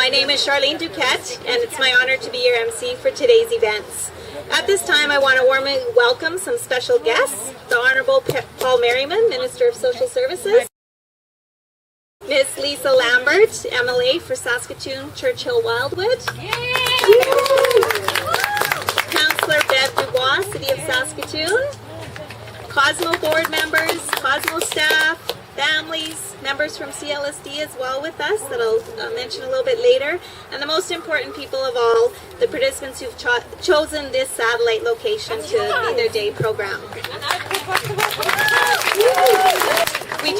My name is Sharlene Duquette, and it's my honor to be your MC for today's events. At this time, I want to warmly welcome some special guests: the Honorable Paul Merriman, Minister of Social Services; Ms. Lisa Lambert, MLA for Saskatoon, Churchill Wildwood; Councillor Bev Dubois, City of Saskatoon; Cosmo Board members, Cosmo staff, families, members from CLSD as well with us that I'll mention a little bit later, and the most important people of all, the participants who've chosen this satellite location to be their day program. We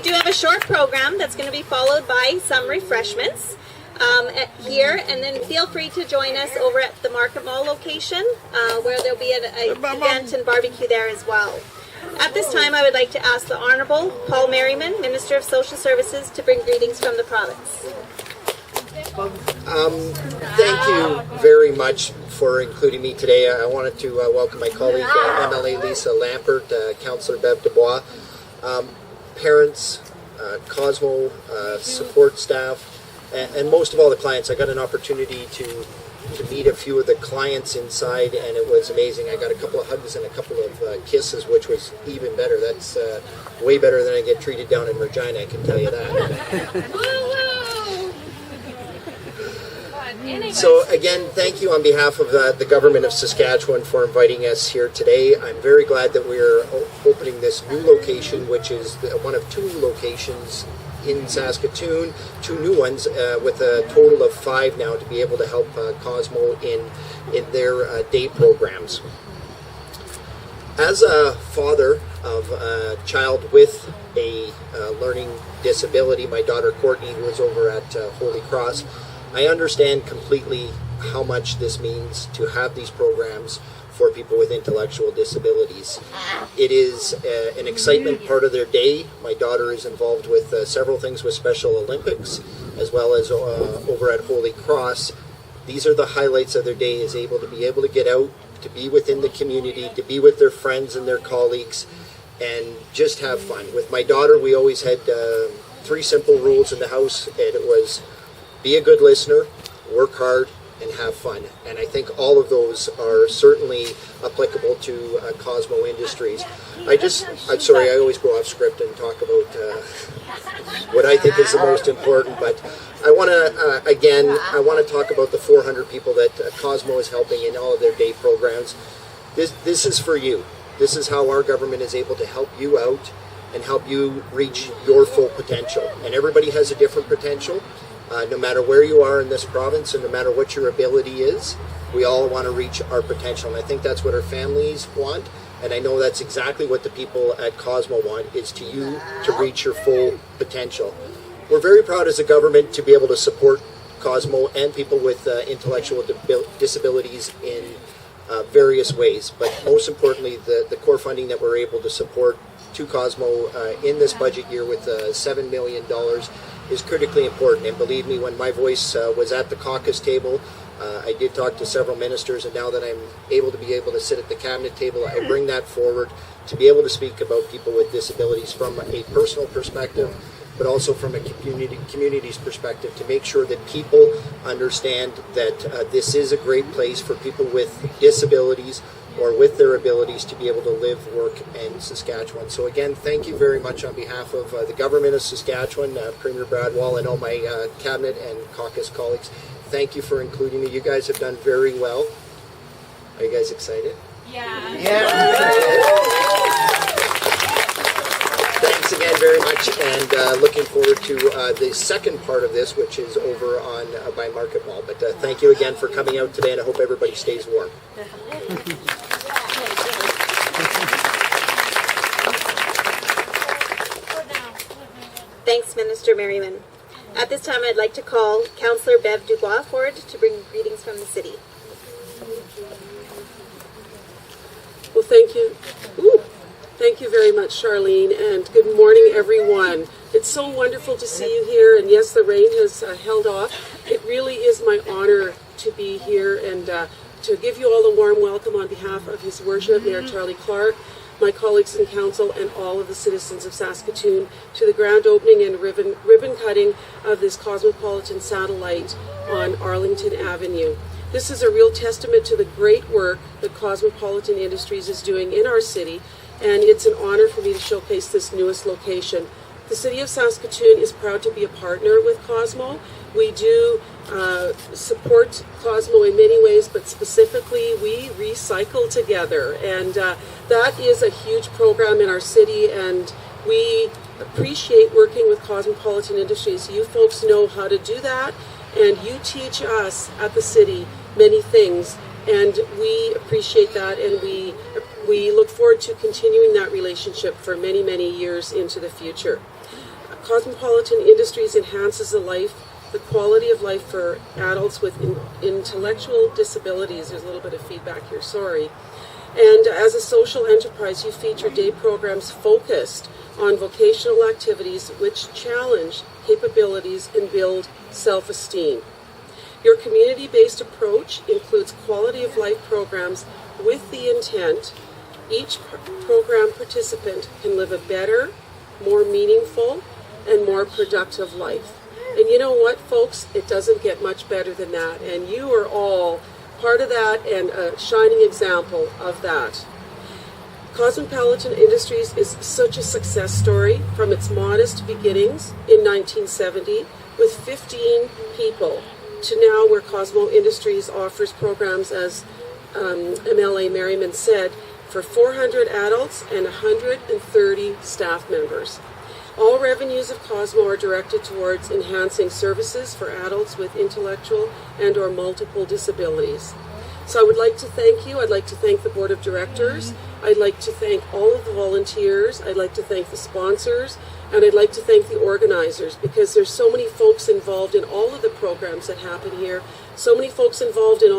do have a short program that's going to be followed by some refreshments here, and then feel free to join us over at the Market Mall location where there'll be an event and barbecue there as well. At this time, I would like to ask the Honorable Paul Merriman, Minister of Social Services, to bring greetings from the province. Thank you very much for including me today. I wanted to welcome my colleague, MLA Lisa Lambert, Councillor Bev Dubois, parents, Cosmo support staff, and most of all the clients. I got an opportunity to meet a few of the clients inside, and it was amazing. I got a couple of hugs and a couple of kisses, which was even better. That's way better than I get treated down in Regina, I can tell you that. So again, thank you on behalf of the Government of Saskatchewan for inviting us here today. I'm very glad that we're opening this new location, which is one of two locations in Saskatoon, two new ones with a total of 5 now to be able to help Cosmo in their day programs. As a father of a child with a learning disability, my daughter Courtney, who is over at Holy Cross, I understand completely how much this means to have these programs for people with intellectual disabilities. It is an excitement part of their day. My daughter is involved with several things with Special Olympics, as well as over at Holy Cross. These are the highlights of their day, is able to get out, to be within the community, to be with their friends and their colleagues, and just have fun. With my daughter, we always had 3 simple rules in the house, and it was be a good listener, work hard, and have fun. And I think all of those are certainly applicable to Cosmo Industries. I'm sorry, I always go off script and talk about what I think is the most important, but I want to talk about the 400 people that Cosmo is helping in all of their day programs. This is for you. This is how our government is able to help you out and help you reach your full potential. And everybody has a different potential. No matter where you are in this province and no matter what your ability is, we all want to reach our potential. And I think that's what our families want. And I know that's exactly what the people at Cosmo want, is to you to reach your full potential. We're very proud as a government to be able to support Cosmo and people with intellectual disabilities in various ways. But most importantly, the core funding that we're able to support to Cosmo in this budget year with $7 million is critically important. And believe me, when my voice was at the caucus table, I did talk to several ministers, and now that I'm able to sit at the cabinet table, I bring that forward to be able to speak about people with disabilities from a personal perspective, but also from a community's perspective, to make sure that people understand that this is a great place for people with disabilities or with their abilities to be able to live, work in Saskatchewan. So again, thank you very much on behalf of the Government of Saskatchewan, Premier Bradwell, and all my cabinet and caucus colleagues. Thank you for including me. You guys have done very well. Are you guys excited? Yeah. Thanks again very much, and looking forward to the second part of this, which is over on by Market Mall. But thank you again for coming out today, and I hope everybody stays warm. Thanks, Minister Merriman. At this time, I'd like to call Councillor Bev Dubois Ward to bring greetings from the city. Well, thank you. Thank you very much, Sharlene, and good morning, everyone. It's so wonderful to see you here, and yes, the rain has held off. It really is my honor to be here and to give you all a warm welcome on behalf of His Worship, Mayor Charlie Clark, my colleagues in council, and all of the citizens of Saskatoon to the grand opening and ribbon cutting of this Cosmopolitan satellite on Arlington Avenue. This is a real testament to the great work that Cosmopolitan Industries is doing in our city, and it's an honor for me to showcase this newest location. The City of Saskatoon is proud to be a partner with Cosmo. We do support Cosmo in many ways, but specifically we recycle together, and that is a huge program in our city, and we appreciate working with Cosmopolitan Industries. You folks know how to do that, and you teach us at the city many things, and we appreciate that, and we look forward to continuing that relationship for many, many years into the future. Cosmopolitan Industries enhances the quality of life for adults with intellectual disabilities. There's a little bit of feedback here, sorry. And as a social enterprise, you feature day programs focused on vocational activities which challenge capabilities and build self-esteem. Your community-based approach includes quality of life programs with the intent each program participant can live a better, more meaningful, and more productive life. And you know what, folks? It doesn't get much better than that, and you are all part of that and a shining example of that. Cosmopolitan Industries is such a success story from its modest beginnings in 1970 with 15 people to now where Cosmo Industries offers programs, as MLA Merriman said, for 400 adults and 130 staff members. All revenues of Cosmo are directed towards enhancing services for adults with intellectual and or multiple disabilities. So I would like to thank you. I'd like to thank the Board of Directors. I'd like to thank all of the volunteers. I'd like to thank the sponsors. And I'd like to thank the organizers, because there's so many folks involved in all of the programs that happen here. So many folks involved in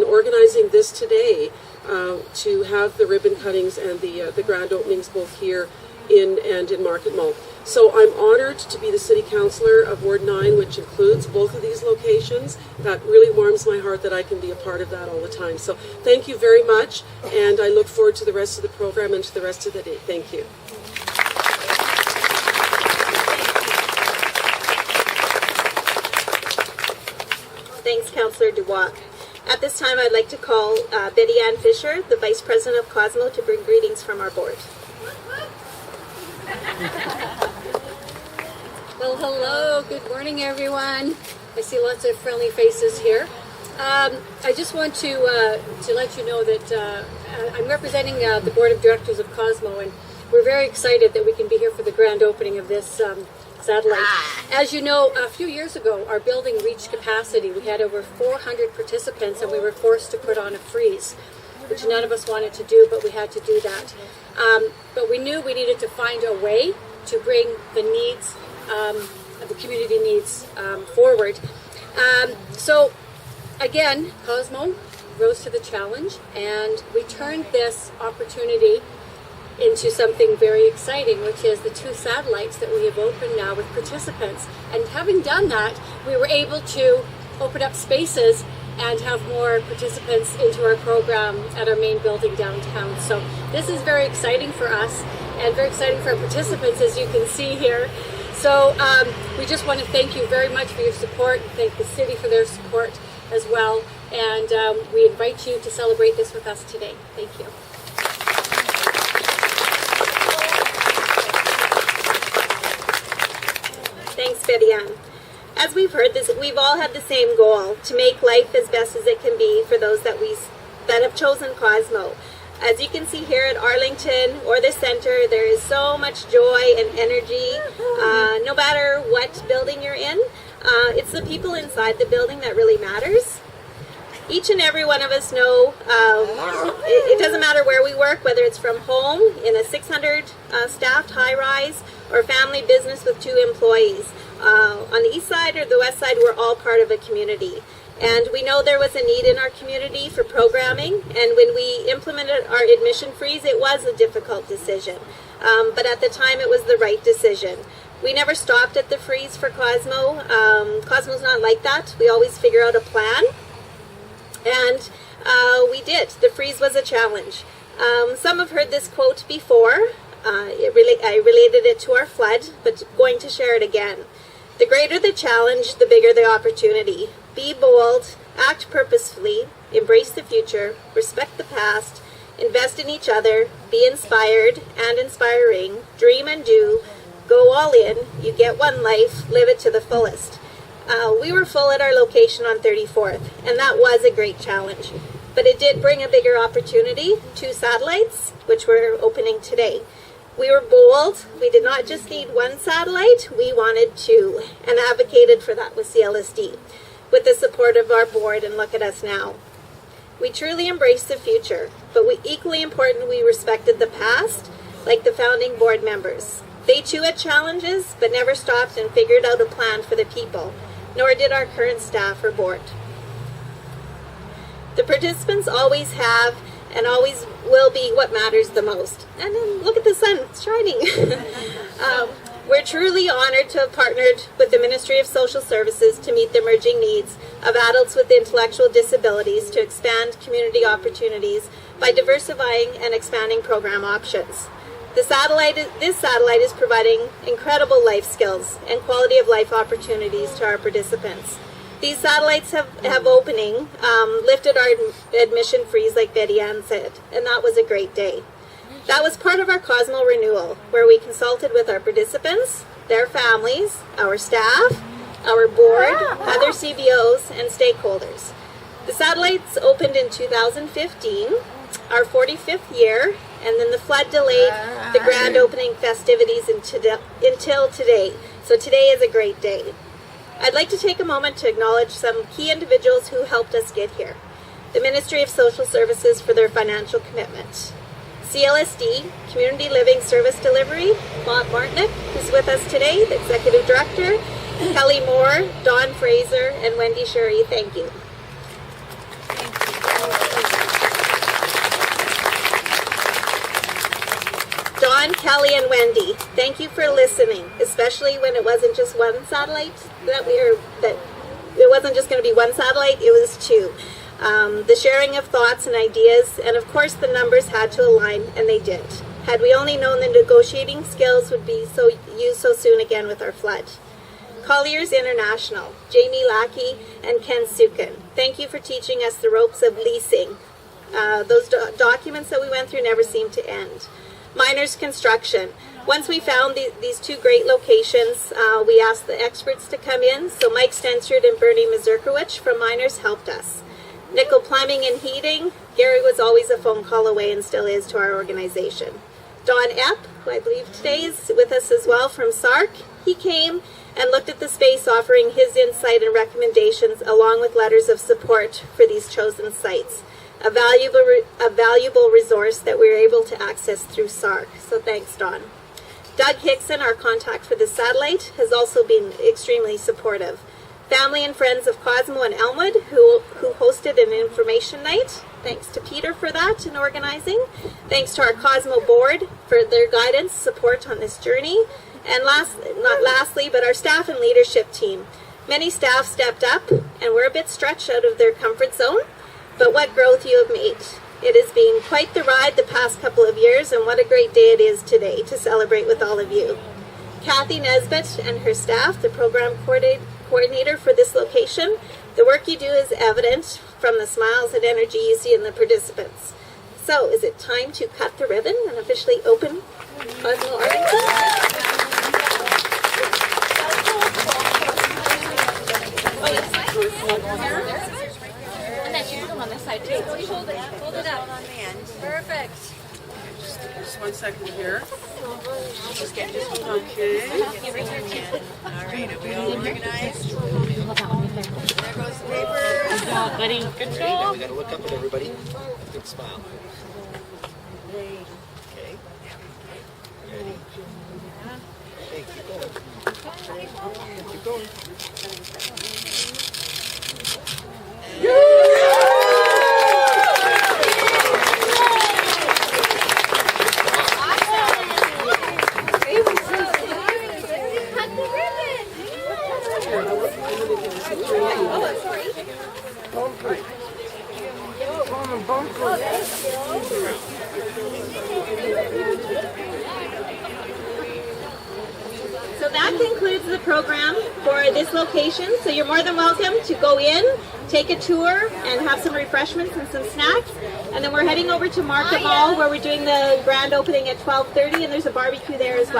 organizing this today to have the ribbon cuttings and the grand openings both here in Market Mall. So I'm honored to be the City Councillor of Ward 9, which includes both of these locations. That really warms my heart that I can be a part of that all the time. So thank you very much, and I look forward to the rest of the program and to the rest of the day. Thank you. Thanks, Councillor Dubois. At this time, I'd like to call Betty Ann Fisher, the Vice President of Cosmo, to bring greetings from our board. Well, hello. Good morning, everyone. I see lots of friendly faces here. I just want to let you know that I'm representing the Board of Directors of Cosmo, and we're very excited that we can be here for the grand opening of this satellite. As you know, a few years ago, our building reached capacity. We had over 400 participants, and we were forced to put on a freeze, which none of us wanted to do, but we had to do that. But we knew we needed to find a way to bring the needs, the community needs forward. So again, Cosmo rose to the challenge, and we turned this opportunity into something very exciting, which is the 2 satellites that we have opened now with participants. And having done that, we were able to open up spaces and have more participants into our program at our main building downtown. So this is very exciting for us and very exciting for our participants, as you can see here. So we just want to thank you very much for your support, thank the city for their support as well, and we invite you to celebrate this with us today. Thank you. Thanks, Betty Ann. As we've heard, we've all had the same goal, to make life as best as it can be for those that have chosen Cosmo. As you can see here at Arlington or the center, there is so much joy and energy, no matter what building you're in. It's the people inside the building that really matters. Each and every one of us know it doesn't matter where we work, whether it's from home in a 600 staffed high-rise or family business with 2 employees. On the east side or the west side, we're all part of a community. And we know there was a need in our community for programming, and when we implemented our admission freeze, it was a difficult decision. But at the time, it was the right decision. We never stopped at the freeze for Cosmo. Cosmo's not like that. We always figure out a plan. And we did. The freeze was a challenge. Some have heard this quote before. I related it to our flood, but going to share it again. The greater the challenge, the bigger the opportunity. Be bold, act purposefully, embrace the future, respect the past, invest in each other, be inspired and inspiring, dream and do, go all in, you get one life, live it to the fullest. We were full at our location on 34th, and that was a great challenge. But it did bring a bigger opportunity, 2 satellites, which we're opening today. We were bold. We did not just need 1 satellite, we wanted 2, and advocated for that with CLSD, with the support of our board, and look at us now. We truly embraced the future, but equally important, we respected the past, like the founding board members. They too had challenges, but never stopped and figured out a plan for the people, nor did our current staff or board. The participants always have and always will be what matters the most. And then look at the sun, it's shining. We're truly honored to have partnered with the Ministry of Social Services to meet the emerging needs of adults with intellectual disabilities to expand community opportunities by diversifying and expanding program options. This satellite is providing incredible life skills and quality of life opportunities to our participants. These satellites have opening, lifted our admission freeze, like Betty Ann said, and that was a great day. That was part of our Cosmo renewal, where we consulted with our participants, their families, our staff, our board, other CBOs, and stakeholders. The satellites opened in 2015, our 45th year, and then the flood delayed the grand opening festivities until today. So today is a great day. I'd like to take a moment to acknowledge some key individuals who helped us get here. The Ministry of Social Services for their financial commitment. CLSD, Community Living Service Delivery, Bob Martinick, who's with us today, the Executive Director, Kelly Moore, Dawn Fraser, and Wendy Sherry, thank you. Dawn, Kelly, and Wendy, thank you for listening, especially when it wasn't just 1 satellite that it wasn't just going to be 1 satellite, it was 2. The sharing of thoughts and ideas, and of course the numbers had to align, and they did. Had we only known the negotiating skills would be used so soon again with our flood. Colliers International, Jamie Lackey and Ken Sukin, thank you for teaching us the ropes of leasing. Those documents that we went through never seemed to end. Miners Construction. Once we found these 2 great locations, we asked the experts to come in, so Mike Stenstrid and Bernie Mazurkowicz from Miners helped us. Nickel Plumbing and Heating, Gary was always a phone call away and still is to our organization. Don Epp, who I believe today is with us as well from SARC, he came and looked at the space, offering his insight and recommendations along with letters of support for these chosen sites. A valuable resource that we were able to access through SARC, so thanks, Don. Doug Hickson, our contact for the satellite, has also been extremely supportive. Family and friends of Cosmo and Elmwood, who hosted an information night. Thanks to Peter for that and organizing. Thanks to our Cosmo Board for their guidance, support on this journey. And not lastly, but our staff and leadership team. Many staff stepped up and were a bit stretched out of their comfort zone, but what growth you have made. It has been quite the ride the past couple of years, and what a great day it is today to celebrate with all of you. Kathy Nesbitt and her staff, the program coordinator for this location, the work you do is evident from the smiles and energy you see in the participants. So, is it time to cut the ribbon and officially open Cosmo Arlington? And then you come on this side too. Hold it up. Perfect. Just 1 second here. Just get this one. Okay. All right, are we all organized? There goes the paper. Buddy, good Ready? Now we got to look up at everybody. Big smile. Okay. Ready? Okay, keep going. Keep going. program for this location, so you're more than welcome to go in, take a tour, and have some refreshments and some snacks. And then we're heading over to Market Mall, where we're doing the grand opening at 12:30, and there's a barbecue there as well.